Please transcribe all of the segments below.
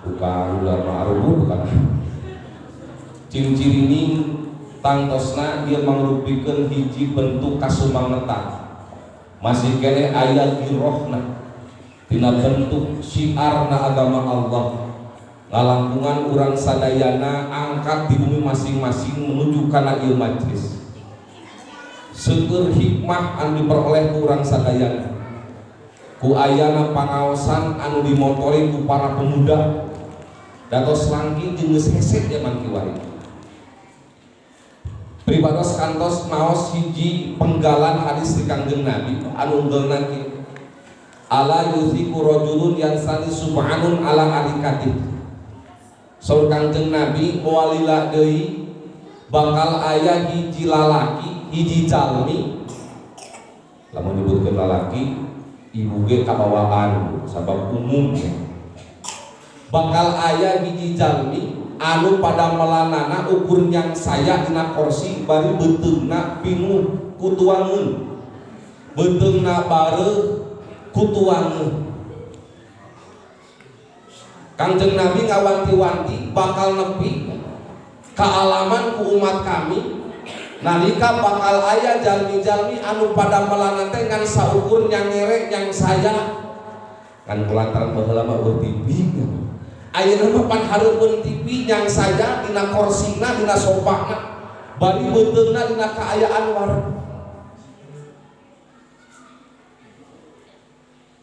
bukan ular ma'ruf bukan ciri-ciri ini tangtosna dia mangrupikeun hiji bentuk kasumangetan masih kene aya girohna tina bentuk syiarna agama Allah ngalangkungan urang sadayana angkat di bumi masing-masing menuju kana ieu majlis seueur hikmah anu diperoleh ku urang sadayana ku ayana pangaosan anu dimotori ku para pemuda datos langking jeung geus hese zaman kiwari pribados kantos maos hiji penggalan hadis di Kangjeng Nabi anu unggelna kieu ala yuziku rajulun yansani subhanun ala alikatih saur Kangjeng Nabi moalila deui bakal aya hiji lalaki hiji jalmi lamun nyebutkeun lalaki ibu ge kabawaan sabab umumnya bakal aya hiji jalmi anu pada melanana ukur yang saya dina kursi bari beteungna pinuh ku tuangeun beteungna bareuh ku tuangeun Kangjeng Nabi ngawanti-wanti bakal nepi kaalaman ku umat kami nalika bakal aya jalmi-jalmi anu pada melanana teh ngan saukur yang ngerek yang saya kan kulantaran baheula mah eueuh TV ayeuna mah pan hareupeun TV yang saja dina korsina dina sopana bari beuteungna dina kaayaan wareg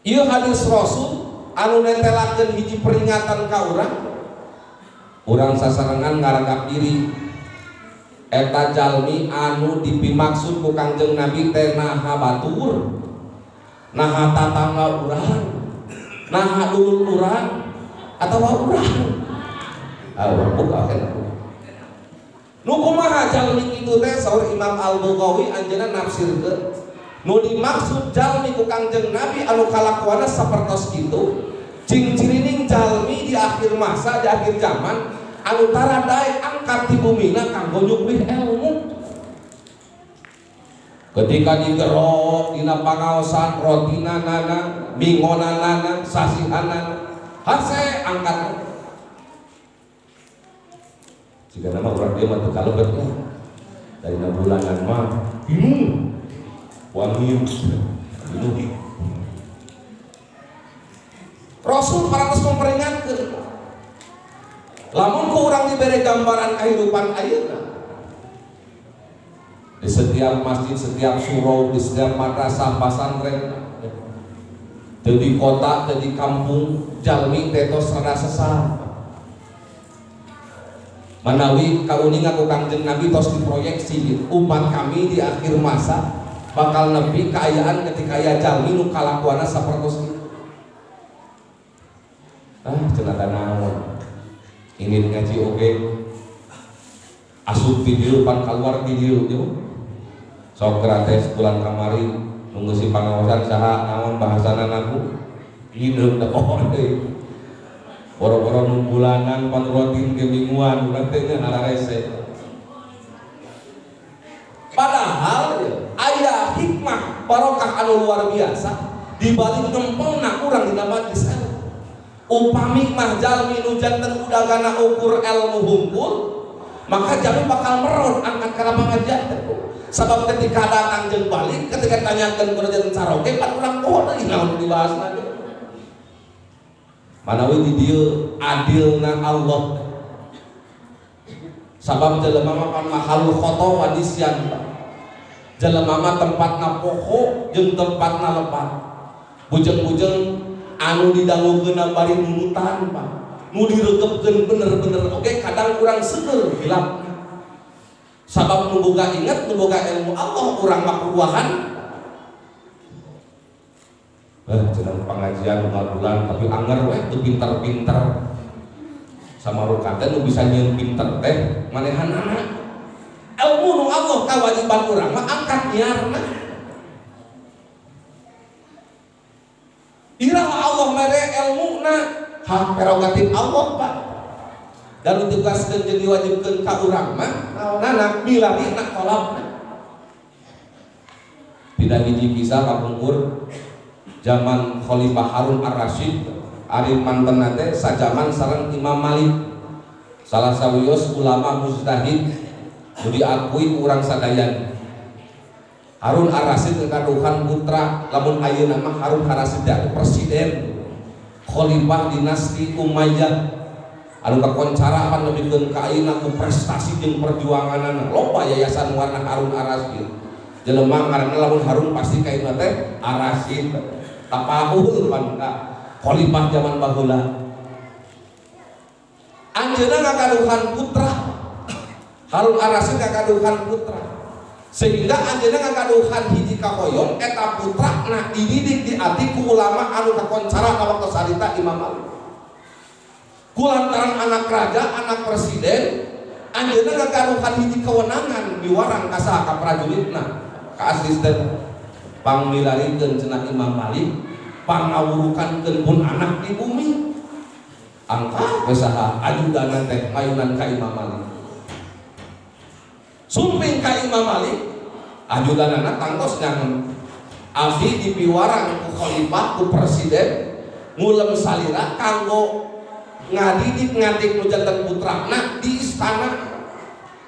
ieu hadis Rasul anu netelakeun hiji peringatan ka urang sasarengan ngaragap diri eta jalmi anu dipimaksud ku Kangjeng Nabi teh naha batur naha tatangga urang naha dulur urang atawa urang buka kan nu kumaha jalmi kitu teh saur Imam Al-Baghawi anjeunna nafsirkeun nu dimaksud jalmi ku Kangjeng Nabi anu kalakuanna sapertos kitu ciri-cirining jalmi di akhir masa di akhir zaman anu tara daek angkat di bumina kanggo nyuplih ilmu ketika digerok dina pangaosan rotinanana mingonanana sasihanana hase angkat jika nama orang dia mah kalau berarti dari bulanan mah ini wangi ini Rasul parantos memperingatkan lamun ku urang dibere gambaran kehidupan ayeuna di setiap masjid, setiap surau, di setiap madrasah pesantren di kota, di kampung jalmi tetos rada sesat manawi kauningan ku Kangjeng Nabi tos diproyeksi umat kami di akhir masa bakal nepi kaayaan ketika aya jalmi nu kalakuanna sapertos kitu cenah naon ingin ngaji oge asup video pan keluar video sok gratis bulan kamari nunggu si pangaosan saha naon bahasana naku hidup da pohon deui boro-boro nu bulanan pan rutin ke mingguan urang teh ngarana rese padahal aya hikmah barokah anu luar biasa di balik ngempengna urang dina majlis upami mah jalmi nu janten udagana ukur ilmu hungkul maka jalmi bakal meron angkat kana pangajian sabab ketika datang jeung balik ketika tanyakeun kurang caroge pan urang poho deui naon dibahasna manawi di dieu adilna Allah sabab jelema mah pan mahalul khata wa nisyan jelema mah tempatna poho jeung tempatna lepat bujeng-bujeng anu didangukeun bari nunutan Pak nu diregepkeun bener-bener oke kadang kurang seueur hilap sabab nu boga inget nu boga ilmu Allah urang makruahan cenah pengajian bulan tapi anger we teu pinter-pinter sama rukate nu bisa nyieun pinter teh manehanana ilmu nu Allah kawajiban urang mah angkat nyiarna iraha Allah mere ilmuna hak prerogatif Allah Pak dan ditugaskeun jeung diwajibkeun ka urang mah naonana milarina tolabna tidak hiji kisah kapungkur zaman Khalifah Harun Ar-Rasyid ari manten teh sajaman sareng Imam Malik, salah sawios ulama mujtahid nu diakui ku urang sadayana. Harun Ar-Rasyid kaduhan putra, lamun ayeuna mah Harun Ar-Rasyid atuh presiden khalifah dinasti Umayyah anu kakoncara pan lebihkeun ka ayeuna ku prestasi jeung perjuanganna. Loba yayasan warna Harun Ar-Rasyid. Jelema ngaranna lamun Harun pasti ka ieu teh Ar-Rasyid. Tapaul pan ka khalifah zaman baheula. Anjeunna ngakaduhan putra. Harun Ar-Rasyid ngakaduhan putra. Sehingga anjeunna ngagaduhan hiji kahoyong eta putrana dididik di ati ku ulama anu kakoncara ka waktu sarita Imam Malik. Kulantaran anak raja, anak presiden, anjeunna ngagaduhan hiji kewenangan diwarang ka saha ka prajuritna, ka asisten pangmilarikeun cenah Imam Malik, pangawurukankeun pun anak di bumi. Angka saha ajudanna teh mayunan ka Imam Malik. Sumping ka Imam Malik ajudanana tangtos nyangen abdi dipiwarang ku khalifah ku presiden ngulem salira kanggo ngadidik ngadik nu janten putrana di istana.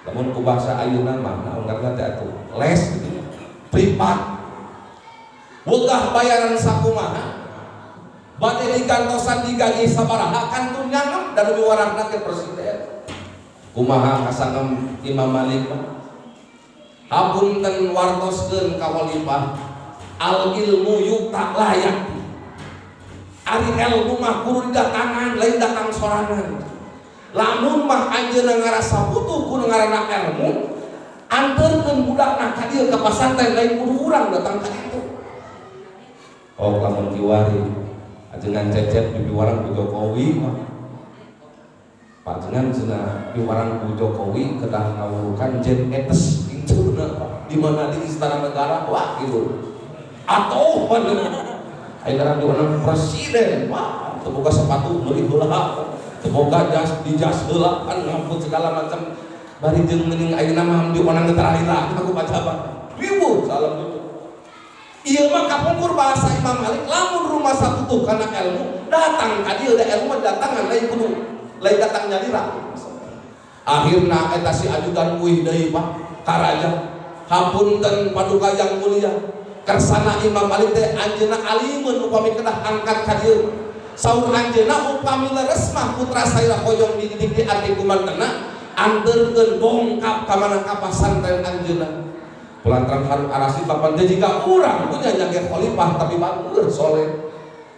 Lamun ku bahasa ayeuna mah naon teh atuh les gitu privat wegah bayaran sakumaha bade digantosan digaji sabaraha kantun nyangen dan miwarangna ke presiden. Kumaha kasangem Imam Malik hapunten wartoskeun ka khalifah al ilmu yuta layak. Ari ilmu mah kudu datangan lain datang sorangan. Lamun mah anjeunna ngarasa butuh ku ngaranna ilmu anterkeun budakna ka dieu ka pasantren lain kudu urang datang ka ditu. Oh lamun kiwari ajengan cecep dipiwarang ku Jokowi mah Pak jengan cenah piwarang ku Jokowi kedah ngawurukan jen etes incuna di mana di istana negara wah gitu atau mana ayeuna di mana presiden wah terbuka sepatu meuli heula terbuka jas di jas heula kan ngampun segala macam bari jeung geuning ayeuna mah di mana terakhir aku baca apa ribu salam itu ieu mah kapungkur bahasa Imam Malik lamun rumah sabutuh kana ilmu datang ka dieu da ilmu datangan lain kudu lain datang nyalira. Akhirna eta si ajudan uih deui Pak ka raja. Hapunten paduka yang mulia. Kersana Imam Malik teh anjeunna alimun upami kedah angkat ka dieu. Saur anjeunna upami leres mah putra saira hoyong dididik di ati kumantenna anteurkeun bongkap ka mana ka pasantren anjeunna. Kulantaran Harun Ar-Rasyid papan teh jika urang punya nyage khalifah tapi batur soleh.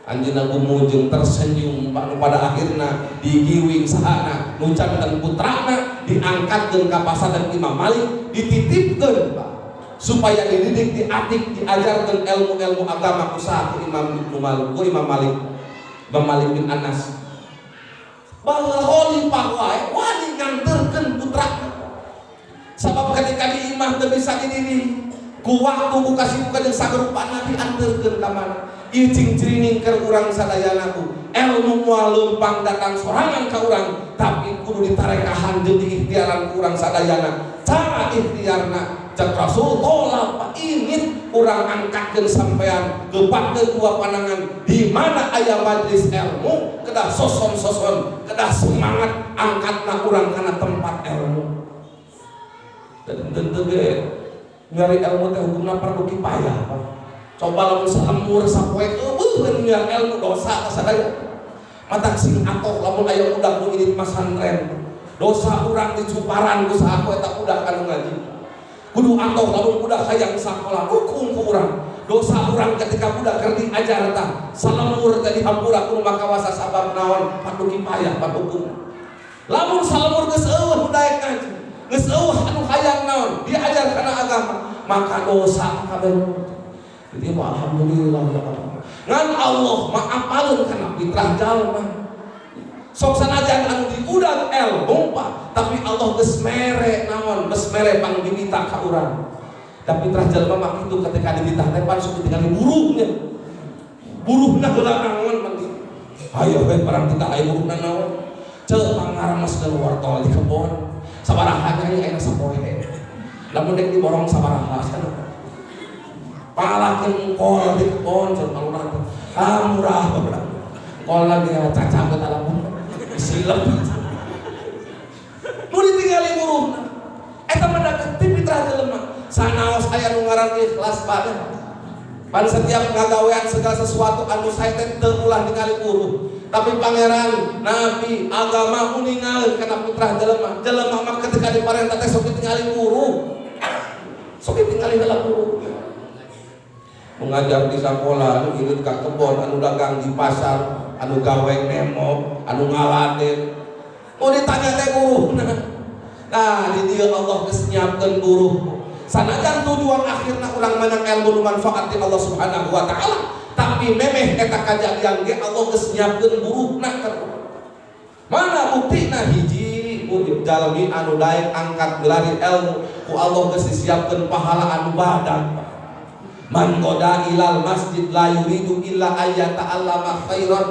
Anjeunna gumujung tersenyum pada akhirna digiwing sahana nucankeun putrana diangkatkeun ka pasantren Imam Malik dititipkeun Pak supaya dididik diatik diajarkeun ilmu-ilmu agama ku saha Imam Malik bin Anas baheula khalifah wae wani nganterkeun putrana sabab ketika di imah teu bisa dididik ku waktu ku kasibukan jeung sagerupana dianterkeun ka mana ieu cing-cirining keur urang sadayanaku ilmu moal leumpang datang sorangan ka urang tapi kudu ditarekahan jeung diikhtiaran ku urang sadayana cara ikhtiarna cek Rasul tolak pak ingin urang angkatkeun sampean geupakeun dua pandangan di mana aya majlis ilmu kedah soson-soson kedah semangat angkatna urang kana tempat ilmu dan tentu ge nyari ilmu teh hukumna perlu kipayah Pak. Coba lamun salemur sapoe eueuh nyari ilmu dosa kasadaya. Matak sing atoh lamun aya budak nu irit masantren. Dosa urang dicuparan ku saha eta budak anu ngaji. Kudu atoh lamun budak hayang sakola hukum ku urang. Dosa urang ketika budak keur diajar tah salemur teh dihampura ku makawasa sabab naon padu kipayah padu hukum. Lamun salemur geus eueuh budak ngaji. Geus eueuh anu hayang naon diajar kana agama maka dosa kabeh. Jadi alhamdulillah ya Allah. Ngan Allah maafalun kana fitrah jalma. Sok sanajan anu diudag ilmu Pak, tapi Allah geus mere naon, geus mere pangbibita ka urang. Da fitrah jalma mah kitu ketika dititah teh pan sok ditinggali buruhnya. Buruhna heula naon mangki. Hayo we barang kita aya buruhna naon. Ceuk pangarameskeun wortol di kebon. Sabaraha nya aya sapoe. Lamun dek diborong sabaraha sana. Palakeun kol di kebon cenah urang murah Kalau dia cacat ke dalam silap. Mau ditinggali buruhna. Eta mah deketin fitrah jelema. Sanaos aya nu ngaran ikhlas banget. Pan setiap ngagawean segala sesuatu anu sae teh teu ulah ningali buruh. Tapi pangeran, nabi, agama uningalkeun kana fitrah jelema. Jelema mah ketika diparentah teh sok ditingali buruh. Sok ditingali heula buruh. Mengajar di sekolah, anu irit ka kebon, anu dagang di pasar, anu gawe nemo, anu ngaladen. Mau ditanya teh buruh. Nah, di dieu Allah geus nyiapkeun buruh. Sanajan tujuan akhirna urang menang ilmu nu manfaat ti Allah Subhanahu wa taala, tapi memeh eta kajadian ge Allah geus nyiapkeun buruhna keur. Mana buktina hiji jalmi anu daek angkat gelari ilmu ku Allah geus disiapkeun pahala anu badak. Man qoda ilal masjid la yuridu illa ayyata'allama khairan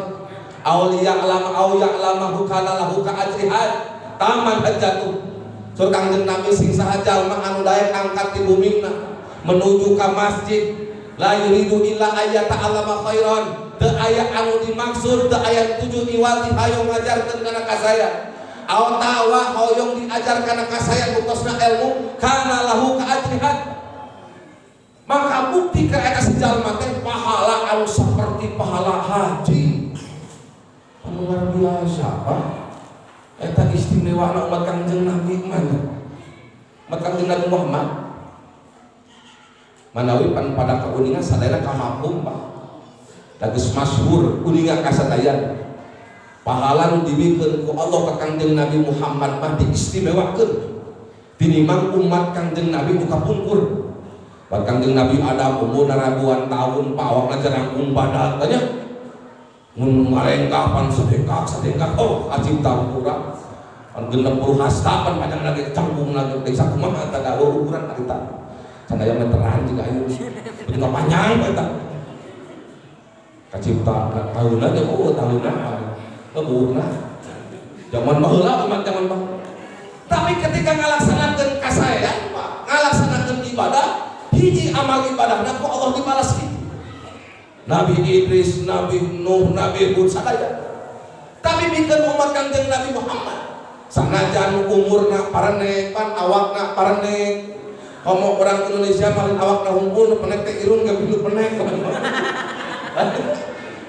aw ya'lama kana lahu ka ajrihan taman hajatuh. Surga Kanjeng Nabi sing saha jalma anu daek angkat ti bumina menuju ka masjid la yuridu illa ayyata'allama khairan, teu aya anu dimaksud, teu aya tuju iwati hayong ngajarkeun kana ka saya aw tawa hoyong diajar kana ka saya bukosna ilmu kana lahu ka ajrihan. Maka bukti ka eta si jalma teh pahala anu saperti pahala haji anu luar biasa. Eta istimewa umat Kanjeng Nabi mana? Umat Kanjeng Nabi Muhammad manawi pan pada kauningan sadaya kamapung Pak. Dageus masyhur uningan kasadayan. Pahala nu dibikeun ku Allah ka Kanjeng Nabi Muhammad mah diistimewakeun. Tinimbang umat Kanjeng Nabi nu kapungkur. Pan Kanjeng Nabi ada umur ribuan tahun Pak awakna jarang umbadat tanya. Mun marengkah pan sadengkah oh acipta urang pan 60 hasta pan padang lagi canggung lagi desa kumaha tah ukuran kita candaya meteran juga ayo bener panjang eta kacipta tahunan ge oh tahunan keburna zaman baheula umat zaman baheula. Tapi ketika ngalaksanakeun kasaean Pak ngalaksanakeun ibadah hiji amal ibadahna ku Allah dibalas kitu. Nabi Idris, Nabi Nuh, Nabi Hud sadaya. Tapi bikin umat Kanjeng Nabi Muhammad sanajan umurna parenek pan awakna parenek. Komo orang Indonesia paling awakna hungkul penek teh irung ge bilu penek.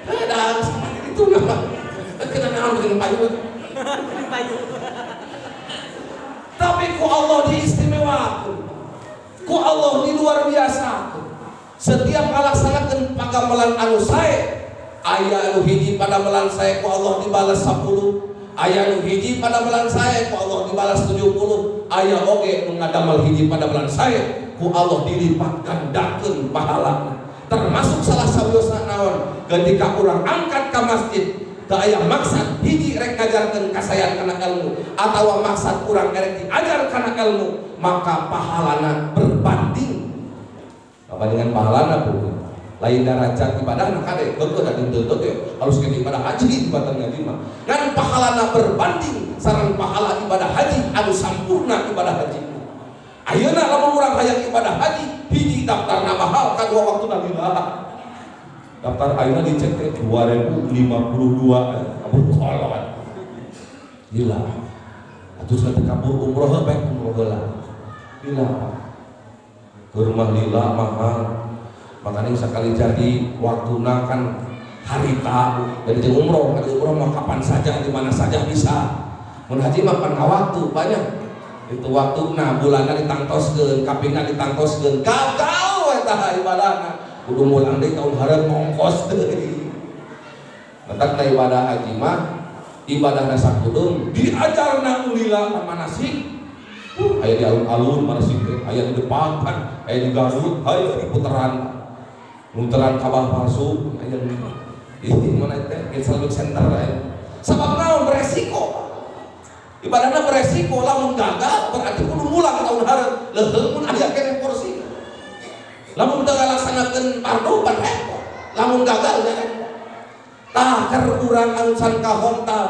Ada itu nama. Kena naon dengan payu. Tapi ku Allah diistimewakeun. Ku Allah di luar biasa. Setiap ngalaksanakeun pagamelan anu sae aya anu hiji pada melan sae ku Allah dibalas 10, aya anu hiji pada melan sae ku Allah dibalas 70, aya oge nu ngadamel hiji pada melan sae ku Allah dilipat gandakeun pahalana. Termasuk salah sawiosna naon ketika urang angkat ka masjid teu aya maksud hiji rek ngajarkeun kasayan kana ilmu atawa maksud urang rek diajar kana ilmu, maka pahalana berbanding apa dengan pahalana Bu lain derajat ibadah nak kade keukeun da teu harus ke ibadah haji ibadah ngaji mah ngan pahalana berbanding sareng pahala ibadah haji anu sampurna ibadah haji. Ayeuna lamun urang hayang ibadah haji hiji daftarna mahal kadua waktuna lila daftar ayeuna dicek teh 2052 kabur kolot lila atuh teh kabur umroh bae umroh heula lila rumah lila mahal. Makanya sekali jadi waktuna kan harita jadi umroh mah kapan saja di mana saja bisa. Mun haji mah pan waktu banyak itu waktuna bulanna ditangtoskeun kapingna ditangtoskeun gagal eta ibadahna kudu mulang deui tahun hareup mongkos deui. Mentak ibadah haji mah ibadahna sakudung diajarna ulila manasik. Aya di alun-alun manasik aya di depan kan aya di Garut aya di putaran kabah palsu aya di mana teh Islamic Center aya. Sabab naon beresiko. Ibadahna beresiko lamun gagal berarti kudu mulang tahun hareup. Leuheung mun aya keneh porsi. Lamun teu ngalaksanakeun fardu pan repot. Lamun gagal nya tah keur urang anu can kahontal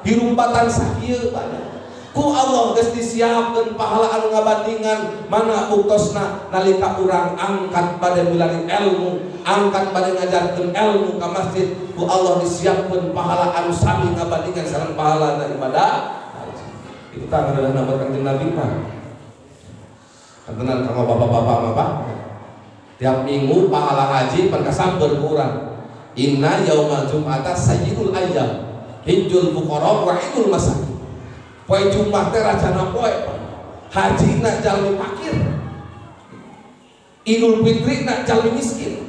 hirumpatan sakieu banyak. ku Allah geus disiapkeun pahala anu ngabandingan mana buktosna nalika urang angkat bade milari ilmu, angkat bade ngajarkeun ilmu ka masjid, ku Allah disiapkeun pahala anu sami ngabandingan sareng pahala daripada haji. Itu tah adalah nama Kanjeng Nabi mah. Kantenan kanggo bapak-bapak mah tiap minggu pahala haji pan kasampeun ku urang. Inna yaumal jum'ata sayyidul ayyam hijjul fuqara wa idul masakin. Poe Jumat teh rajana poe, haji na jalmi fakir, Idul Fitri na jalmi miskin.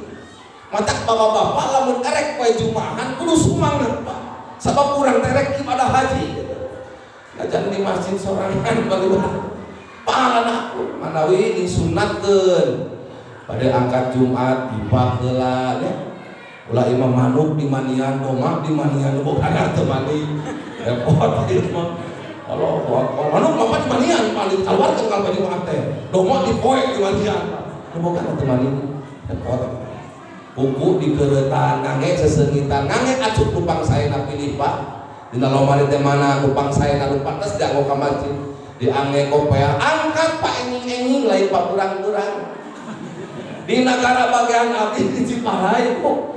Matak bapak-bapak lamun erek poe Jumahan kudu sumanget Pak. Sabab urang teh rek ibadah haji. Ngajan di masjid sorangan bagaimana? Pahalana manawi disunatkeun pada angkat Jumat dibah heula ya. Ulah imam manuk di manian, doma di manian, bukan teu mani. Repot ieu mah. Allah manuk mah di manian paling keluarkeun kalau di Jumat teh. Doma di poe di manian. Bukan teu mani. Repot. Buku di keuretan ngangge sesengitan, ngangge acut kupang saena pilih Pak. Dina lomari teh mana kupang saena nu pantes dianggo ka masjid. Diangge kopea angkat Pak enging-enging lain Pak kurang-kurang. Di negara bagian abdi di Ciparai kok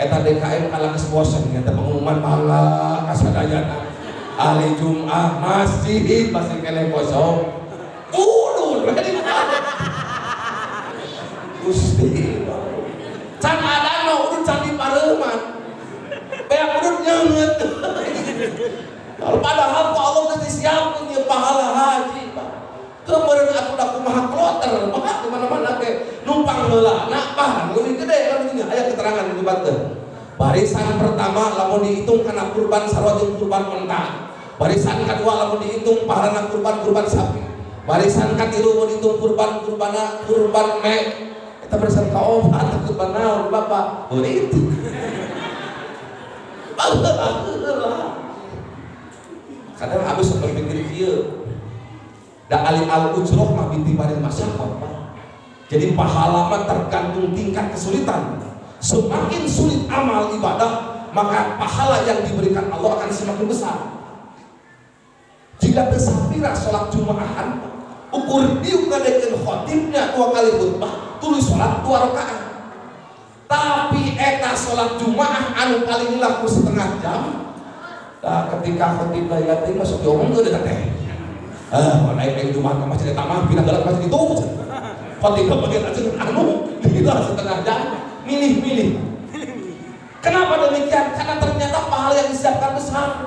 eta DKM kalah geus bosen eta pengumuman pahala kasadayana hari Jumat masjid masih kene kosong ulun Gusti can adana ulun can dipareuman beak ulun nyeungeut padahal ku Allah geus disiapkeun ieu pahala haji Pak. Kemarin aku udah kumaha kloter, maka dimana-mana ke numpang heula, nak paham lebih gede kan ini aya keterangan di Banten. Barisan pertama lamun dihitung kana kurban sarua jeung kurban unta. Barisan kedua lamun dihitung pahalana kurban sapi. Barisan katilu mun dihitung kurban me. Eta barisan kaopat kurban naon Bapak? Oh itu. Kadang habis berpikir kieu. Da alil al-ujroh mah binti baril masyarakat Pak. Jadi pahala mah tergantung tingkat kesulitan. Semakin sulit amal ibadah, maka pahala yang diberikan Allah akan semakin besar. Jika tersapira sholat Jumaahan, ukur diuk ngadekeun khotibnya 2 kali khutbah, tulis sholat 2 rakaat. Tapi eta sholat Jumaah anu paling laku setengah jam. Nah, ketika khotib layati masuk diomongkeun deui teh. Naik yang Jumat ke masjid tamah pindah dalam masjid itu khotibah bagian aja anu gila setengah jam milih-milih. Kenapa demikian? Karena ternyata pahala yang disiapkan besar.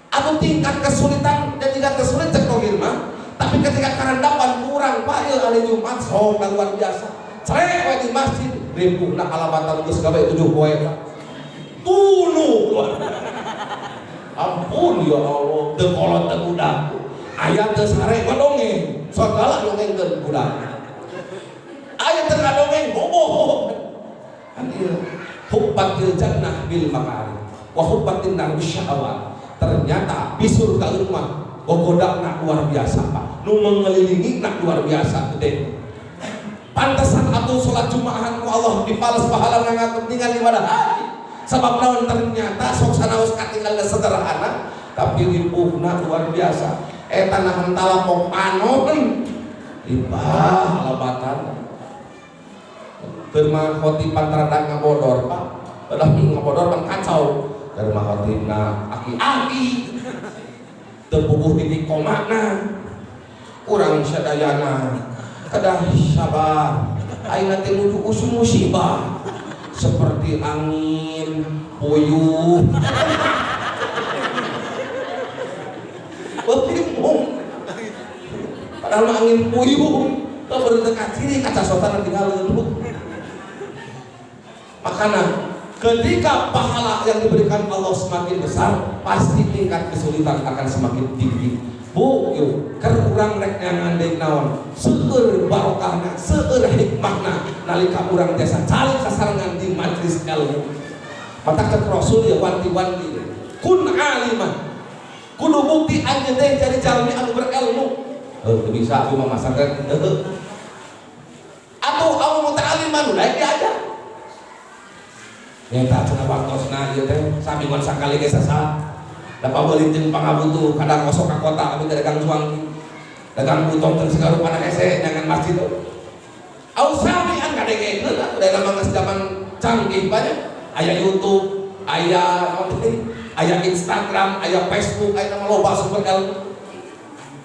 Atau tingkat kesulitan dan tingkat kesulitan cek mah. Tapi ketika karandapan kurang Pak ya hari Jumat sok luar biasa. Cerek wae di masjid ribuhna alabatan geus gawe 7 poe Pak. Tunu ampun ya Allah teu kolot teu budak. Ayat tersare ngodongeng segala dongengkeun budak ayat teu ngadongeng boboh kan ieu hubbatil jannah bil makari wa hubbatin nar bisyahawat. Ternyata di surga mah gogodakna luar biasa Pak, nu mengelilingi nak luar biasa gede. Pantesan atuh salat Jumaahan ku Allah dipales pahala ngaketingan ibadah haji. Sabab naon ternyata sok sanaos katinggal sederhana tapi ripuhna luar biasa. Eta nahan talapok panon libah alabatan terma khotiban rada ngabodor Pak udah ngabodor pan kacau terma khotibna aki-aki terpuguh titik komana urang sadayana kedah sabar ayeuna teh nuju usum musibah seperti angin puyuh bingung padahal mah angin puyuh teu berdekat sini kaca sotan tinggal dulu. Makanya ketika pahala yang diberikan Allah semakin besar, pasti tingkat kesulitan akan semakin tinggi. Bu, yuk, keur urang rek ngandeng naon, seueur barokahna, seueur hikmahna nalika urang desa cali kasarengan di majelis ilmu. Mata ke Rasul ya wanti-wanti, kun alimah. Kudu bukti anjeun teh jadi jalmi anu berilmu. Teu bisa cuma masakan atuh au muta'alliman lain diajar. Eta cenah waktosna ieu teh samingon sakali ge sasa. dapat beli jeung pangabutuh kadang kosok ka kota kami dagang suang dagang butong teu segala rupa hese dengan masjid ausami an kadengekeun atuh da mah geus zaman canggih banyak aya YouTube aya Instagram aya Facebook aya nama loba sumber ilmu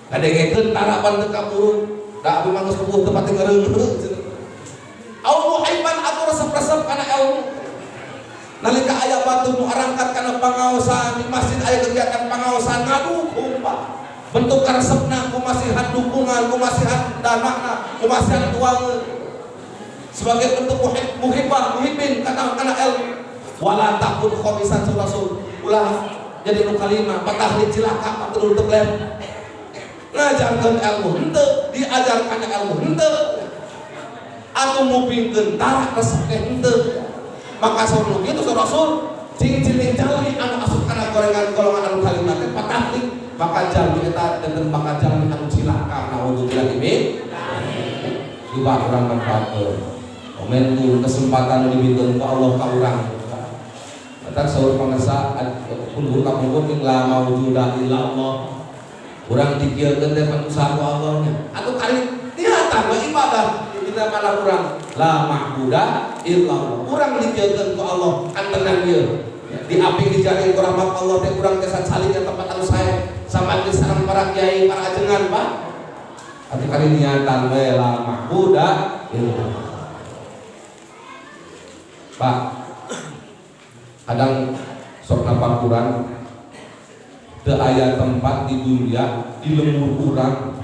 kadengekeun tarapan teu kapurun da abi mah geus puguh teu pati ngeureung au muhibban atuh resep-resep kana ilmu nalika aya batu nu arangkat kana pangaosan di masjid aya kegiatan pangaosan ngadukung Pak bentuk karesepna kumasihan dukungan kumasihan danana kumasihan tuangeun sebagai bentuk muhibbah muhibbin kana ilmu wala takun khamisan rasul ulah jadi nu kalima patahli cilaka patul teblem ngajarkeun ilmu henteu diajarkan ilmu henteu atuh mupingkeun tara resep henteu maka saur kitu rasul cing-cing jalmi anu asup kana golongan anu kalima teh patahli maka jalmi eta dan maka jalmi anu cilaka naudzubillah min coba urang manfaatkeun momentum kesempatan nu dibikeun ku Allah ka urang eta saur pangarsa pun kapungkur ing la maujuda illa Allah urang dikieurkeun teh usaha ku Allah nya atuh kali niatan mah ibadah dina mana urang la ma'buda illa Allah urang dikieurkeun ku Allah antenan ieu diaping dijari ku rahmat Allah teh urang teh saling ka tempat anu sae sama di sareng para kiai para ajengan Pak atuh kali niatan we la ma'buda illa Allah Pak kadang sok napa Quran teu aya tempat di dunia di lembur urang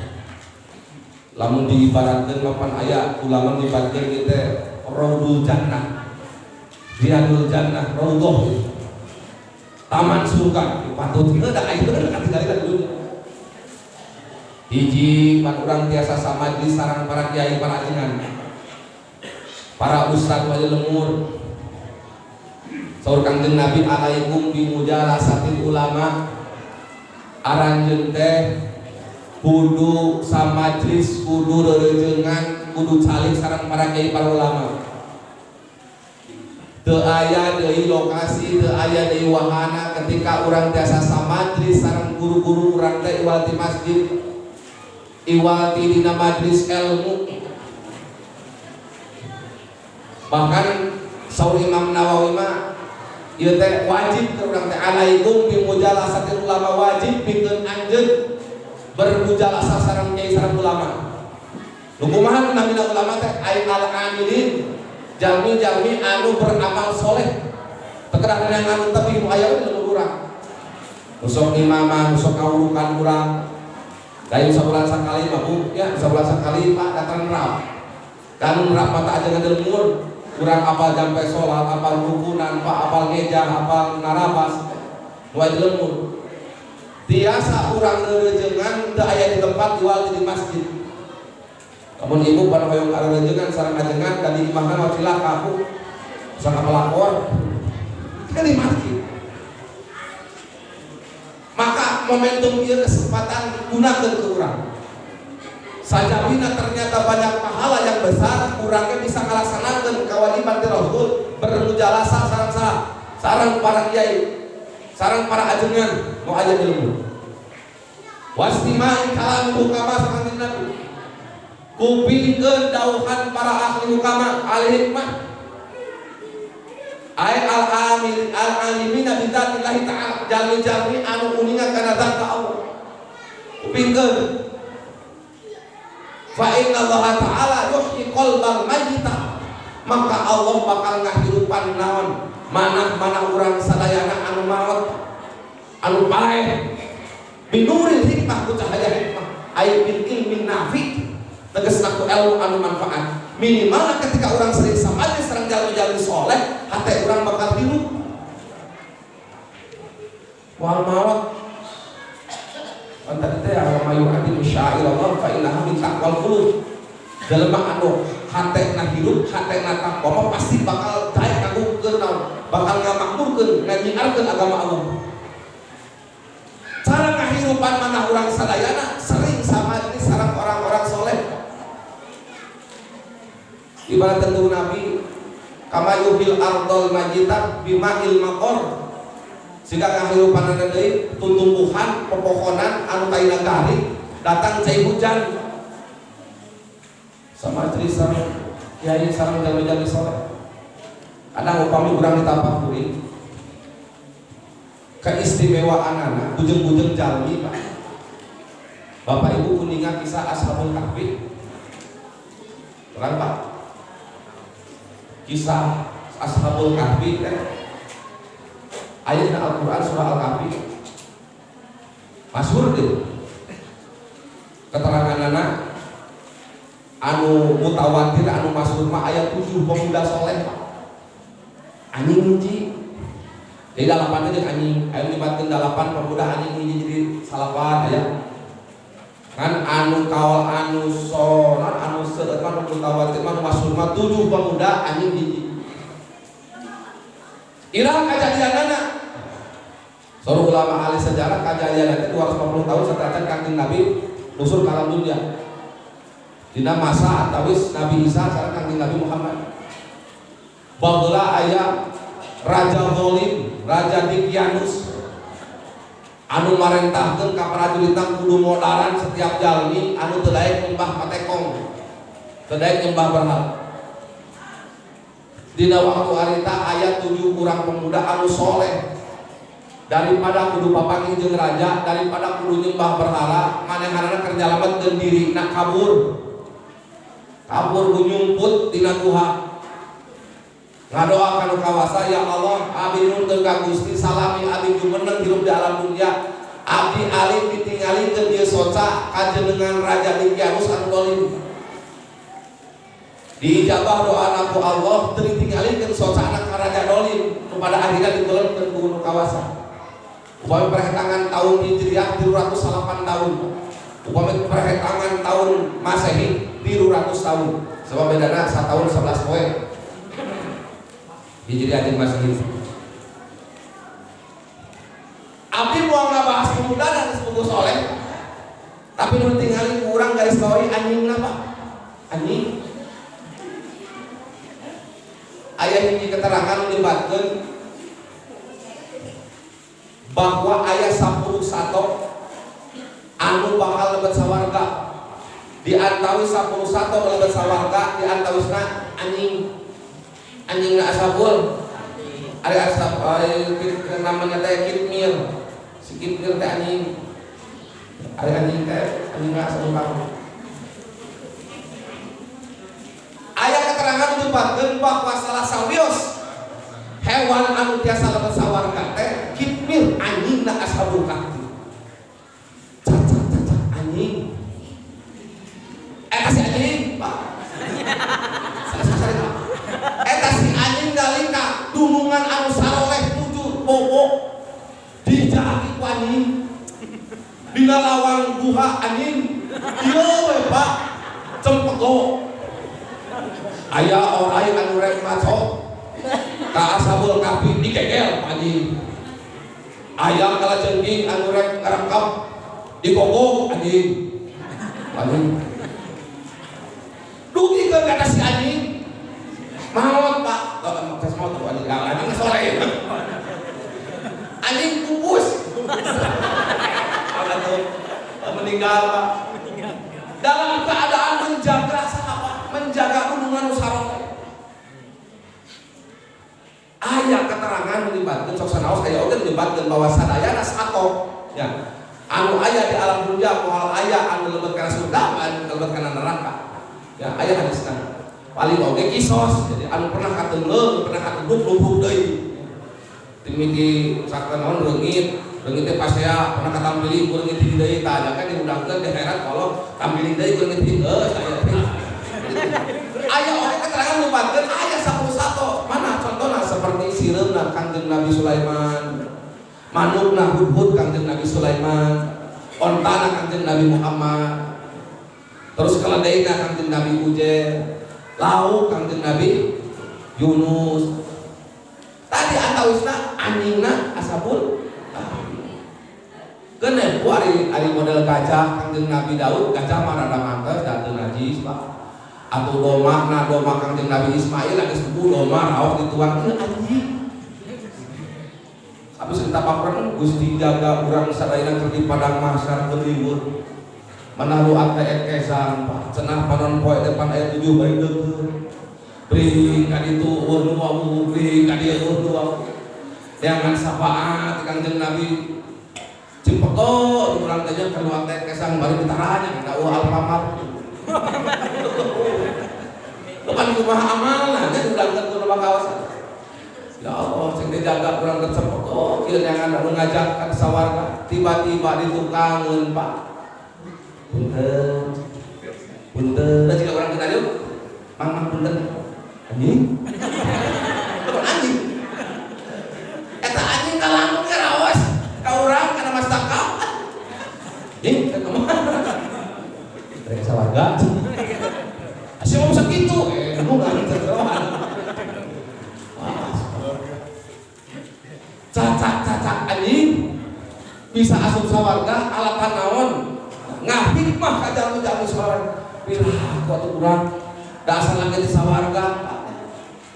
lamun diibaratkeun mapan aya ulama ngibaratkeun ieu teh raudul jannah riyadul jannah raudhah taman surga patut teu da aya bener katingali ka dunya hiji pan urang tiasa samajlis sareng para kiai para ajengan para ustaz wali lemur saur Kangjeng Nabi alaikum bi mujalasatil ulama aranjeun teh kudu samajlis kudu reureujeungan kudu saling sareng para kiai para ulama teu aya deui lokasi teu aya deui wahana ketika urang tiasa samajlis sareng guru-guru urang teh iwal di masjid iwal di dina majlis ilmu bahkan saur Imam Nawawi mah ieu teh wajib ke urang teh alaikum bi mujalasatil ulama wajib pikeun anjeun bermujalasah sareng kiai sareng ulama. Nu kumaha namina ulama teh ai al amilin jalmi-jalmi anu beramal soleh. Teu kedah yang anu tapi nu aya we leuwih urang. Nusok imamah, nusok ngawurukan urang. Dayu sabulan sakali mah Bu, ya sabulan sakali Pak datang nerap. Kan nerap mata aja ngademur. Kurang apal jampe sholat, apal rukunan, apal ngejah, apal narabas mulai lemur tiasa kurang reureujeungan teu aya di tempat jual di masjid namun ibu pada hoyong reureujeungan sareng ajengan dan di imahna wa cilaka aku sareng pelakor di masjid maka momentum ieu kesempatan gunakeun ke urang sajabina ternyata banyak pahala yang besar kurangnya bisa melaksanakan kewajiban Rasul bermujalasah sareng para kiai sareng para ajengan mau aja ilmu wastimai kalam hukama sareng Nabi kupingkeun dauhan para ahli hukama ahli hikmah ay al-alimina bi dzatillahi ta'ala jalmi-jalmi anu uningan kana zat Allah kupingkeun fa inna Allah ta'ala yuhyi qalbal mayyita maka Allah bakal ngahirupan naon manah urang sadayana anu maot anu paeh binuril hikmah ku cahaya hikmah ay bil ilmin nafi tegasna ku ilmu anu manfaat minimal ketika urang sering samajlis sareng jalmi-jalmi soleh hate urang bakal hirup wal maut Antara teh wa mayu'adil syair Allah fa innaha min taqwal qulub. Jelema anu hatena hirup, hatena taqwa pasti bakal daek ngagungkeun bakal ngamakmurkeun, nganyiarkeun agama Allah. Cara ngahirupan mana urang sadayana sering sama ini sareng orang-orang soleh. Ibarat tentu Nabi kama yuhil ardol majitat bima'il maqor sehingga kahirupan deui tumbuhan pepohonan anu kaina garing datang cai hujan sama istri sareng kiai sareng jami-jami soleh. Kadang upami urang ditapakuri keistimewaan anak bujeng-bujeng jalmi Pak. Bapak Ibu kuningan kisah Ashabul Kahfi kan Pak? Kisah Ashabul Kahfi ayat Al-Quran surah Al-Kahfi masyhur deh keterangan anak anu mutawatir anu masyhur mah ayat 7 pemuda soleh Pak. Anjing hiji jadi dalapan aja anjing ayo libatkan dalapan pemuda anjing hiji jadi salapan aya kan anu kawal anu sonan anu seueur mah mutawatir mah masyhur mah 7 pemuda anjing hiji. Iraha kajadianana saur ulama ahli sejarah kajadian itu 250 tahun setelah Kanjeng Nabi nusur ke alam dunia dina masa atawis Nabi Isa sareng Kanjeng Nabi Muhammad. Baheula aya Raja Zolim, Raja Dikianus anu marentahkeun ka prajuritna kudu modaran setiap jalmi anu teu daek nyembah patekong, teu daek nyembah berhala. Dina waktu harita aya 7 urang pemuda anu soleh daripada kudu papangih jeung raja, daripada kudu nyembah berhala, manehanana keur nyalametkeun dirina kabur nyumput dina guha ngadoa kana kawasa ya Allah abdi nuntun ka Gusti salami abdi jumeneng hirup di alam dunia abdi alih ditinggalikeun ieu soca kajenengan Raja Dikianus anu dolim diijabah doana ku Allah teu ditinggalikeun socana ka raja dolim nu pada akhirna diteuleupkeun ku gunung kawasa upami perhetangan tahun Hijriah 308 tahun upami perhetangan tahun Masehi 300 tahun sebab bedana 1 tahun 11 poe Hijriah jeung Masehi. Abdi moal ngabahas pemuda dan sepupu soleh tapi nu tinggalin kurang garis bawahi anjingna Pak anjing aya hiji keterangan libatkeun bahwa aya 10 sato anu bakal lebet sawarga di antawis 10 sato lebet sawarga di antawisna anjingna Ashabul ari asab namanya teh Kitmir si Kitmir teh anjing ari anjing teh anjingna Ashabul Kahfi aya keterangan nyebutkeun bahwa salah sawios hewan anu tiasa lebet sawarga teh Kitmir anjingna Ashabul Kahfi anjing si anjing Pak eta si anjing dalika dumungan anu saroleh 7 bobo dijagi ku anjing dina lawang guha anjing ieu we Pak cempego aya orai anu rek maco ka Ashabul Kahfi digegel anjing aya kalajengking anu rek ngarangkap digogok anjing dugi ke kata si anjing maut Pak tes maut tuh anjing soleh anjing pupus meninggal Pak dalam keadaan menjaga sahabat menjaga hubungan usarong aya keterangan melibatkan sok sanaos aya oge melibatkan bahwa sadayana sato ya anu aya di alam dunia moal aya anu lebet kana surga anu lebet kana neraka ya aya hadisna paling oge kisos jadi anu pernah kateungleung pernah katuduk luhur deui timiki sakenaon reungit teh pasea pernah katampili ku reungit di deui tah kan diundangkeun di herat kalau tampili deui ku reungit geus aya oge keterangan lupakeun aya 11 mana contohna seperti sireumna Kanjeng Nabi Sulaiman manukna Hudhud Kanjeng Nabi Sulaiman ontana Kanjeng Nabi Muhammad terus keledaina Kanjeng Nabi Ujair lauk Kanjeng Nabi Yunus tadi antawisna anjingna Ashabul Kahfi ku ari model gajah Kanjeng Nabi Daud gajah mah rada mantes dan teu najis Pak atau doma Kanjeng Nabi Ismail lagi sepupu doma raos dituang ieu anjing habis entah paparan Gusti jaga urang sadayana keur di padang mahsyar geuliweuh mana lu ate kesang Pak cenah panon poe depan aya 7 bari deukeut bring ka ditu eueuh nu wau bring ka dieu eueuh nu wau jangan syafaat Kangjeng Nabi cimpeko urang teh nya keur ate kesang bari ditaranya ka Alfamart bukan kumaha amalna nya udang keur loba kawasan. Ya Allah, sing dijaga kurang kecepet kok kieu jangan anu ngajakkan sawarga tiba-tiba ditukangeun Pak. Punten. Punten, da jiga urang kita yuk. Mang punten. Anjing. Bukan anjing. Eta anjing ka lamun ge raos ka urang kana mastaka. Anjing, ka kumaha? Rek sawarga. Asa mau sakitu? Nu ngan terus. Cacak anjing bisa asup sawarga alatan naon ngahikmah ka jalu-jalu sawarga pirah ku atuh urang da asal lagi di sawarga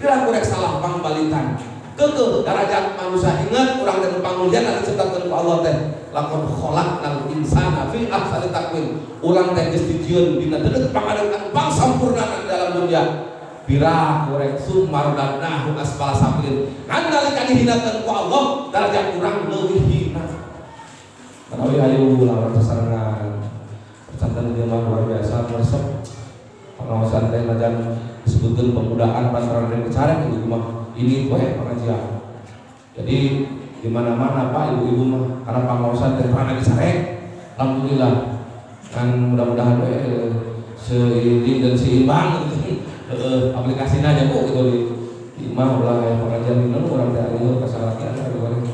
pirah ku rek salah pangbalikan keukeuh darajat manusia inget urang teh pangulyan anu diciptakeun ku Allah teh laqad khalaqnal insana fi ahsani taqwim urang teh geus dijieun dina deuk pangadegan pang sampurna dalam dunia birah korek sumardannahu asfala safilin nalika dihinakeun ku Allah darajat urang leuwih hina manawi ayu lawan sasarengan percanten dia mah luar biasa resep pengawasan teh najan disebutkeun pemudaan pantaran dan kecarek ibu mah ini poe pengajian jadi di mana-mana Pak ibu-ibu mah karena pengawasan teh pernah dicarek alhamdulillah kan mudah-mudahan seiring dan seimbang aplikasinya aja kok gitu di imam ulah yang pengajian minum orang teh ari kasalakian ada bareng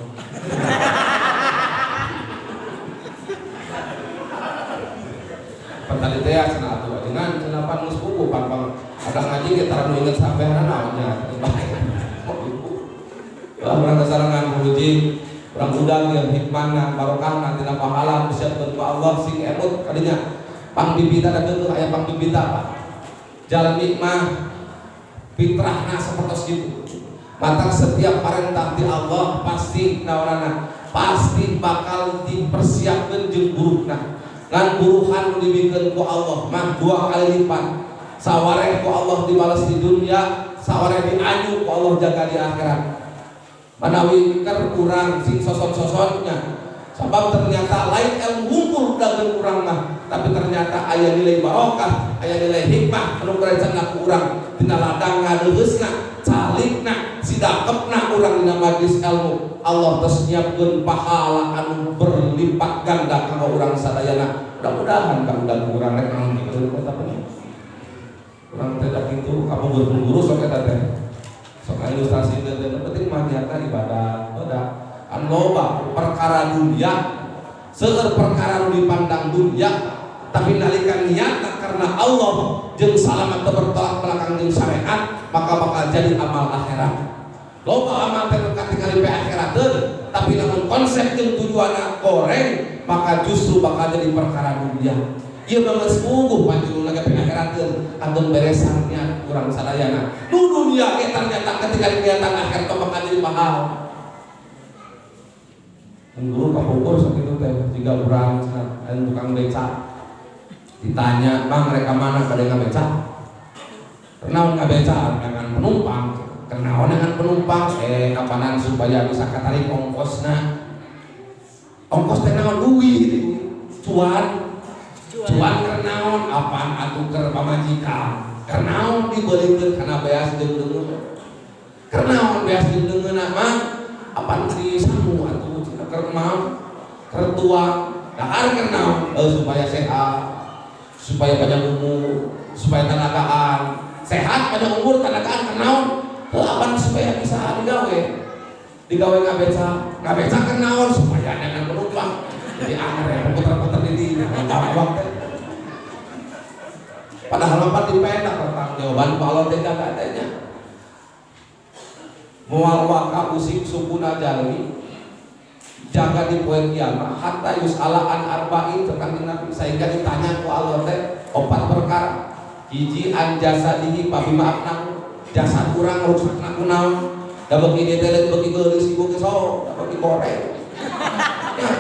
pentali teh cenah atuh dengan cenah pan geus puguh pan ada ngaji ge tara nu inget sampean naonnya bae kok ibu lah urang kasarangan puji urang udang yang hikmahna barokahna tina pahala disiapkeun ku Allah sing emut kadinya pangbibita da teu aya pangbibita Pak jalan nikmah fitrahna sapertos gitu maka setiap perintah di Allah pasti nawarana pasti bakal dipersiapkan jeung burukna ngan buruhan dibikeun ku Allah mah 2 kali lipat sawareh ku Allah dibalas di dunia sawareh dianyu ku Allah jaga di akhirat manawi keur urang sing soson-sosonnya sebab ternyata lain ilmu hukum dalam urang mah tapi ternyata aya nilai barokah aya nilai hikmah anu karencana ku urang dina ladang ngadeuheusna calikna sidakepna urang dina majlis ilmu Allah tos nyiapkeun pahala anu berlipat ganda kanggo urang sadayana mudah-mudahan ka budak urang rek anu kitu eta bener urang teh da kitu kapunggur-punggur sok eta teh sok ilustrasi teh penting mah nyata ibadah an loba perkara dunia seueur perkara nu dipandang dunia tapi nalika niatna karena Allah jeung salamat bertolak belakang jeung syariat maka bakal jadi amal akhirat loba amal teh ketika di akhirat tapi namun konsep jeung tujuanna goreng maka justru bakal jadi perkara dunia ieu mah geus puguh panjulna ge akhirat antun beresan niat urang sadayana nu dunia ge ternyata ketika niatan akhirat bakal jadi mahal guru kapukur sakitu teh tiga urang cenah tukang beca ditanya bang mereka mana kadang ngabeca kenaon ngabeca dengan penumpang kenaon dengan penumpang kapanan supaya bisa katarik ongkosna ongkos teh naon duit cuan kenaon apaan atuh keur pamajikan kenaon dibeuleikeun kana beas jeung deungeun kenaon beas jeung deungeunna mah apaan di samu atuh kermau kertua dahar kenal supaya sehat supaya panjang umur supaya tenagaan sehat panjang umur tenagaan kenal apa supaya bisa digawe ngabeca kenal supaya dengan penumpang jadi anggar putar-putar di bawah padahal apa dipenak tentang jawaban kalau tidak adanya mual waka usik sukuna jalmi jaga di poin kiamat hatta yus'ala an arba'in tentang Nabi sehingga ditanya ku Allah teh 4 perkara hiji an jasadihi pabima akna jasad urang rusakna kunaon Da beuki dia teh beuki geulis ibu ge sok, da beuki goreng. Ya.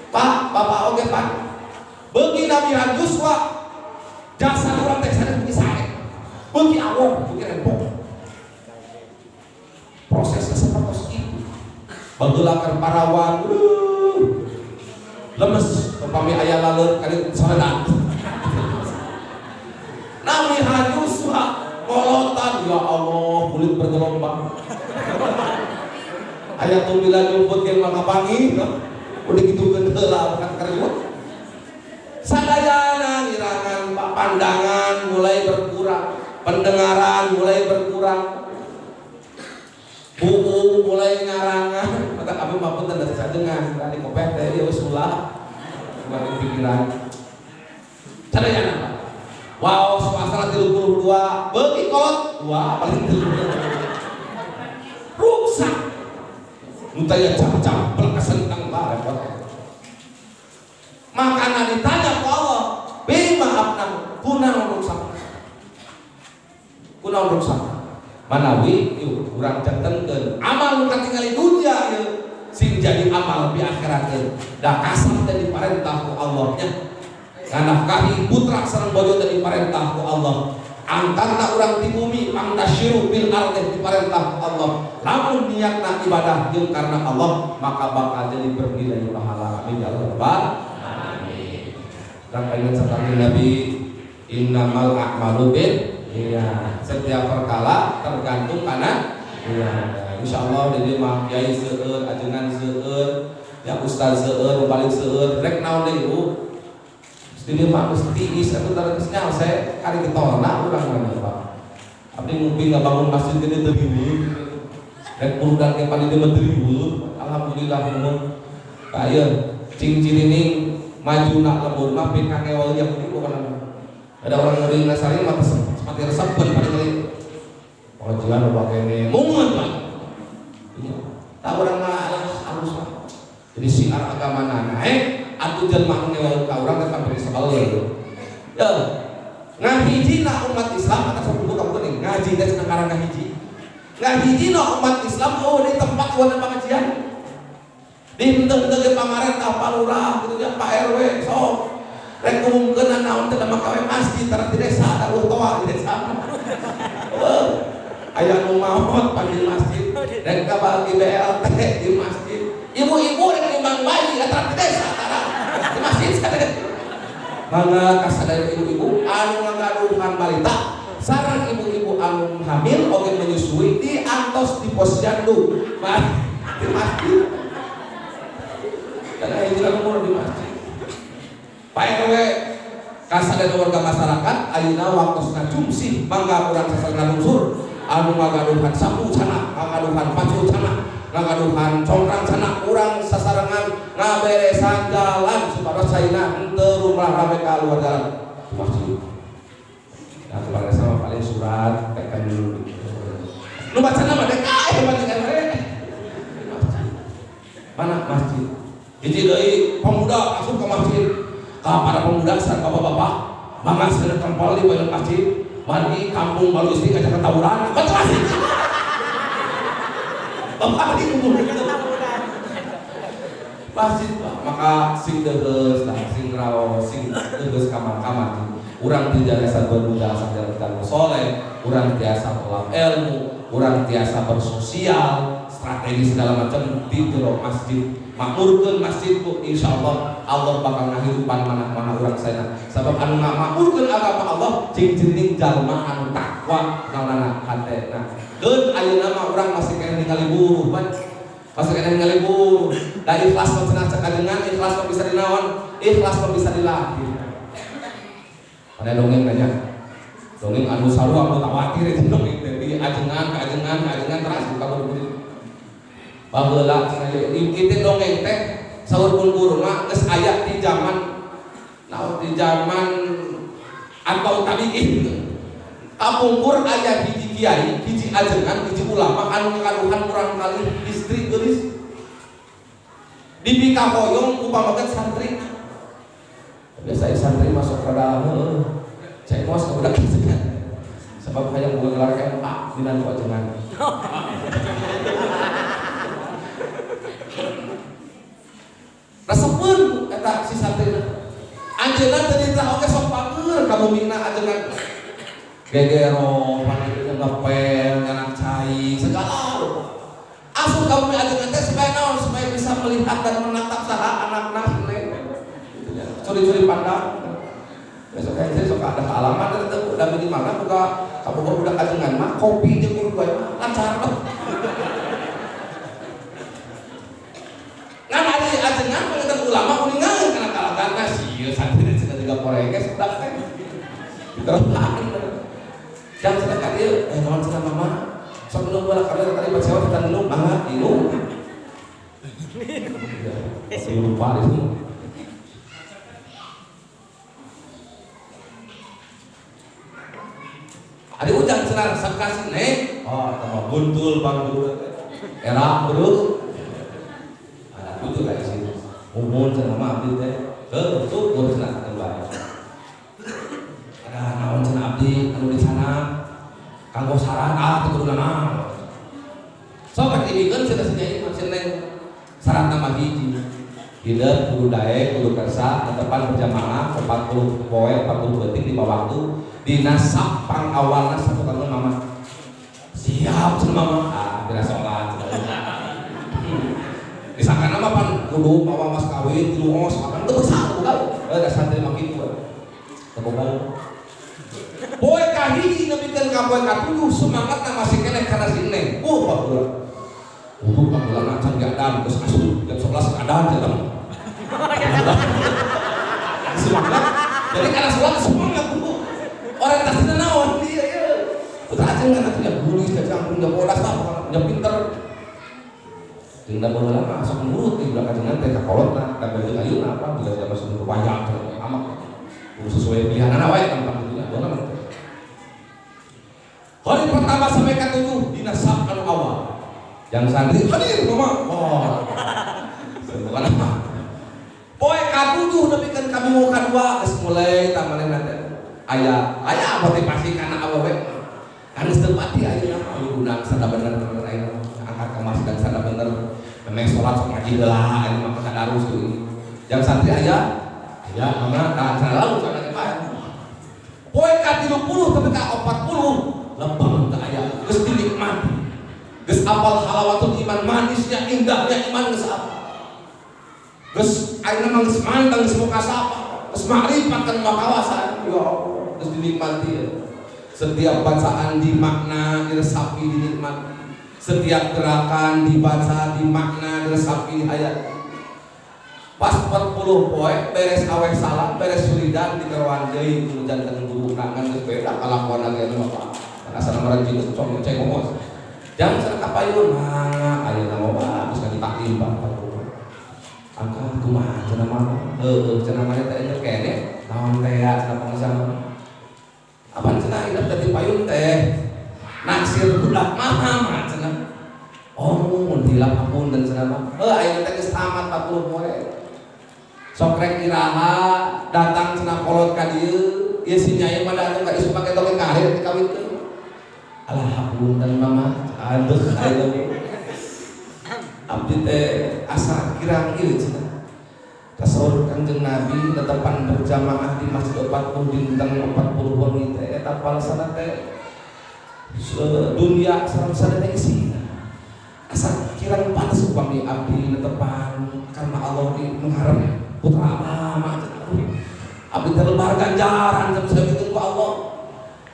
Pak, bapak oge Pak. Beuki Nabi Yuswa jasa urang teh sana beuki sae. Beuki awong, beuki rempong. Prosesnya seperti itu. Bageula keur parawan, lemes, upami aya laleur kali saredat. Nabi Yuswa ngolotan, ya Allah, kulit bergelombang. Aya tumbilan nyumput ge maka pangi, udah gitu heula bukan karewut. Sadayana ngirangan pandangan mulai berkurang, pendengaran mulai berkurang. Buku mulai ngarangan, maka kami mampu tanda sajengan, di kopet dari usulah, kemarin pikiran. Sadayana, wow, suasana 32, beuki kolot, wah paling 32, rusak. Mutaya jam-jam berkesan tentang repot. Makanya ditanya ke Allah, bima abnang, kunang rusak. Manawi yuk urang jantenkeun amal nu katingali dunia ieu sing jadi amal di akhirat teh da kasar teh diparentah ku Allah nya nganafkahi putra sareng bojo teh diparentah ku Allah angkatna urang di bumi pangtasyiru bil ardi diparentah ku Allah lamun niatna ibadah jeung karena Allah maka bakal jadi bernilai pahala amin ya rabbal alamin. Dan ayat sabda Nabi innamal a'malu iya, setiap perkala tergantung karena iya, insyaallah di mah kiai seueur, ajengan seueur, ya ustaz seueur, paling seueur, rek naon deui ibu. Di dieu mah geus tiis atuh geus nyaho saya kari ditolna urang mah Pak. Abdi ngupi ngabangun masjid gede teu riweuh. Rek burudan ke panitia dieu mah teu riweuh. Alhamdulillah mun ka ieu cing cirining majuna lembur mah pin kakewal yang bukan. Ada orang ngeri ngasari mah seperti resep pun pada kali pengajian apa kene mungun Pak. Iya. Tak orang mah harus lah. Jadi siar agama naik atuh jelema ngewa ka urang teh pameri sabaleur. Ya. Ngahijina umat Islam kata sabtu kamu teh ngaji teh cenah karang ngahiji. Ngahijina umat Islam oh di tempat wana pengajian. Di henteu-henteu ge pamarentah palurah kitu ya Pak RW sok rek umumkeun naon teh mah kawe masjid tara di desa ada toa di desa. Aya nu maot panggil masjid rek kabagi BLT di masjid. Ibu-ibu rek nimbang bayi tara di desa tara di masjid sadaya. Mangga kasadaya ibu-ibu anu ngagaduhan balita sareng ibu-ibu anu hamil oge menyusui diantos di posyandu di masjid. Dan ayeuna umur di masjid. Pak RW kasadaya warga masyarakat ayeuna waktosna jumsih mangga urang sasana lungsur anu ngagaduhan sapu cana, ngagaduhan pacu cana, ngagaduhan congkrang cana urang sasarengan ngaberesan jalan supaya saina henteu rumah rame ka luar jalan di masjid. Nah, kemarin sama paling surat tekan dulu. Nu bacana mah dek ae bacana mana masjid. Hiji deui pemuda masuk ke masjid. Para pemuda sareng bapak-bapak mangga sadar tempel di beulah masjid mari kampung baru istri ngajak tawuran betul masjid. Bapak di umur masjid maka sing deus lah sing raos sing deus kamar-kamar urang tidak biasa berbudak sadar kita soleh urang biasa tolak ilmu urang biasa bersosial strategi segala macam di jero masjid makmurkeun masjidku insyaallah Allah bakal ngahirupan mana-mana urang saya sabab anu ngamakmurkeun agama Allah cing jeneng jalma anu takwa naonana hatena geun ayeuna mah urang masih kena ningali buruh pan masih kena ningali buruh da ikhlas mah cenah cakadengan ikhlas mah bisa dinaon ikhlas mah bisa dilatih ada dongeng nanya dongeng anu sarua mutawatir itu dongeng teh ajengan terus kamu begitu bageula kita dongeng teh saur pun guru mah geus aya di zaman naon di zaman atau tabiin kapungkur aya hiji kiai hiji ajengan hiji ulama anu ngakaduhan kurang kali istri geulis dibika hoyong upamakeun santri biasa santri masuk ke dalam cek mos budak sebab hayang buka gelar MA dina nu ajengan. Rasakeun eta si satrina. Anjeunna teu ditah oge sok paeur ka bumina ajengan. Gegero, panggilnya ngepel, nganak cai, segala. Asup kamu ajengan teh supaya naon, supaya bisa melihat dan menatap saha anak-anak neng. Curi-curi pandang. Besok saya sok ada kealaman dan udah minimal buka kamu udah ajengan mah kopi jeung kudu bae mah lancar banget. Ngan ari ajengan pengen ulama kuningan kana kalagan sieun santri cenah poreges udah teh. Diterapkan. Jam sedekah dia, naon cenah mama? Sok nunggu lah karena tadi pas sewa kita nunggu banget minum. Saya lupa itu. Ada ujang cenah sakasih nih. Oh, tambah buntul bang dulu. Era bro. Ada buntul kayak sini. Umum cenah mah abdi teh. Tuh gua cenah kembali. Ada naon cenah abdi anu di sana. Kanggo saran teu kudu naon. Sok dibikeun cenah nyai maksud neng saran nama hiji. Hideung kudu daek kudu kersa netepan berjamaah 40 poe 40 detik 5 waktu dina sapang awalna satu kali mama. Siap cenah mama. Kira salat. Disangkana mah pan kudu mawa mas kawin 3 ongos makan teu besar bukan. Da santri mah kitu. Teu poe kahiji nepikeun ka poe ka-7 semangatna masih keneh kana si Neng. Baheula. Baheula acan gadan geus asup jam 11 gadan cenah. Semangat. Jadi kana salat semangat tuh. Orientasinya naon dia ya. Putra acan kan atuh guru cacang pun bodas tah, nya pinter. Tinggal baheula mah sok nurut di belakang jenengan teh ka kolotna, da beureung ayeuna apa bila dia masuk wayang amak. Sesuai pilihan anak wae tampang dunia dona mah. Hari pertama sampai ke-7 dina sab anu awal. Yang santri hadir mama. Oh. Bukan apa. Poe ka-7 nepikeun kami mau ka-2 geus mulai tamanena teh. Aya apa teh pasti kana awewe. Anu teu pati ayeuna anu guna sada bener ayeuna angkat ke masjid sada bener. Memang salat sok ngaji heula anu mah kadarus tuh. Yang santri aya ya mama sana lalu sana kepae. Poe ka-30 tapi ka 40 lempeng teu aya geus dinikmati. Geus apal halawatul iman manisnya indahnya iman geus apa. Geus ayeuna mah geus manteng geus muka sapa. Geus makrifat kan kawasan. Ya Allah, geus dinikmati. Setiap bacaan dimakna diresapi dinikmati. Setiap gerakan dibaca dimakna diresapi hayat. Pas 40 poe beres aweh salam beres wiridan dikeroan deui ku janten guru nangan geus beda kalakuan ge anu apa asal maranjing geus cong ceng ngomos jam sana kapayun mah ayeuna mah geus ditaklim Pak angkat kumaha cenah mah cenah mah teh nya kene naon teh cenah pangasan apa cenah inap teh payun teh naksir budak mah cenah oh mun hilap hapunten cenah mah ayeuna teh geus tamat 40 poe. Sok rek iraha datang cenah kolot ka dieu ieu si nyai mah datang ka isu pake toke karir dikawinkeun alah hapunten mama aduh ayeuna abdi teh asa kirang ieu cenah tasawuf Kanjeng Nabi netepan berjamaah di masjid 40 dinten 40 wengi teh eta palasana teh dunia sareng sadaya isina asa kirang panas upami abdi netepan karena Allah di mengharap putra mama abdi teh lebar ganjaran jam saeukeun ku Allah.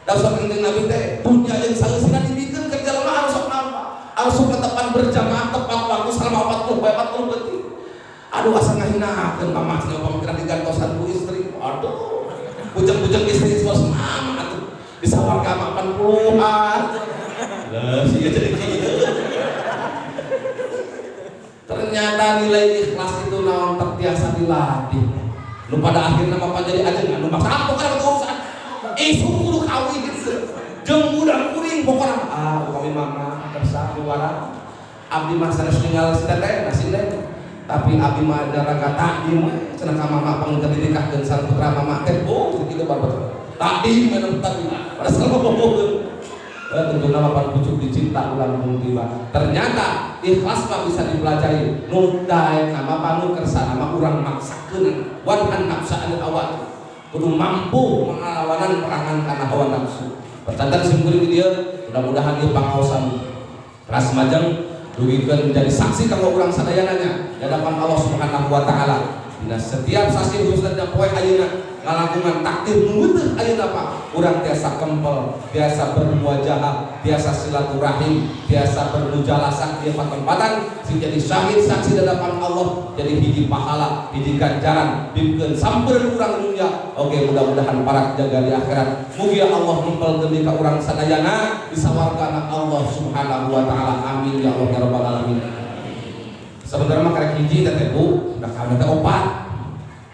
Da sok Kanjeng Nabi teh dunya jeung saeusina dibikeun ke jelema anu sok nampa. Anu sok netepan berjamaah tepat waktu selama 40 detik. Aduh asa ngahinakeun mama cenah pamikiran digantosan ku istri. Aduh. Bujang-bujang istri suas mama atuh. Disawar ka 80-an. Lah sia jadi kieu. Ternyata nilai ikhlas itu naon terbiasa dilatih. Nu pada akhirnya mah jadi ajengan nu maksa apa kana keurusan. Isu kudu kawin jeung budak kuring pokona kawin mama kersa luaran. Abdi mah sanes tinggal siteteh nasine. Tapi abdi mah daraga takdim cenah ka mama panggeukeun didikahkeun sareng putra mama teh kitu babat. Takdim menang takdim. Pada salah bobogeun. tentu nama pan pucuk dicinta ulang pun tiba. Ternyata ikhlas mah bisa dipelajari. Nudai nama panu kersa nama urang maksakeun wan nafsa anu awal. Kudu mampu mengalawanan perangan kana hawa nafsu. Pertanda simkuring di dieu mudah-mudahan ieu pangaosan ras majeng dugikeun menjadi saksi kanggo urang sadayananya di hadapan Allah Subhanahu wa taala. Dina setiap sasi khususna poe ayeuna ngalakungan takdir nueuteun ayeuna Pak urang tiasa kempel, biasa bermuajahah, biasa silaturahim, biasa bermujalasah di tempatan sing jadi syahid saksi di hadapan Allah, jadi hiji pahala, hiji ganjaran bimbkeun sampeun urang dunya. Oke, mudah-mudahan para jaga di akhirat mugi Allah numpelkeun di ka urang sadayana di sawargana Allah Subhanahu wa taala. Amin ya Allah ya rabbal alamin. Sebenarnya mah karek hiji teh Bu, udah kami teh opat.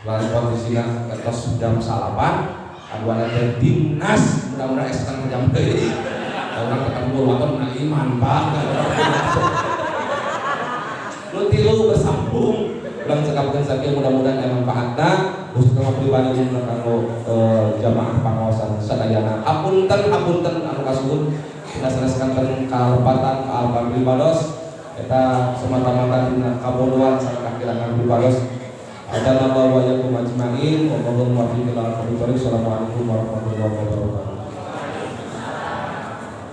Lalu kondisinya kertas jam salapan, aduan teh dinas, mudah-mudahan eskan jam deui. Orang ketemu waton na iman Pak. Nu tilu bersambung, ulang cekapkeun sakieu mudah-mudahan aya manfaatna khususna pribadi kanggo jamaah pangaosan sadayana. Apunten anu kasuhun saneskanten kalepatan ka Alfa Pribados eta semata-mata dina kabodohan sareng kakirangan pribados. Ada nama wa yakum ajmain wa qadallahu fi Assalamualaikum warahmatullahi wabarakatuh.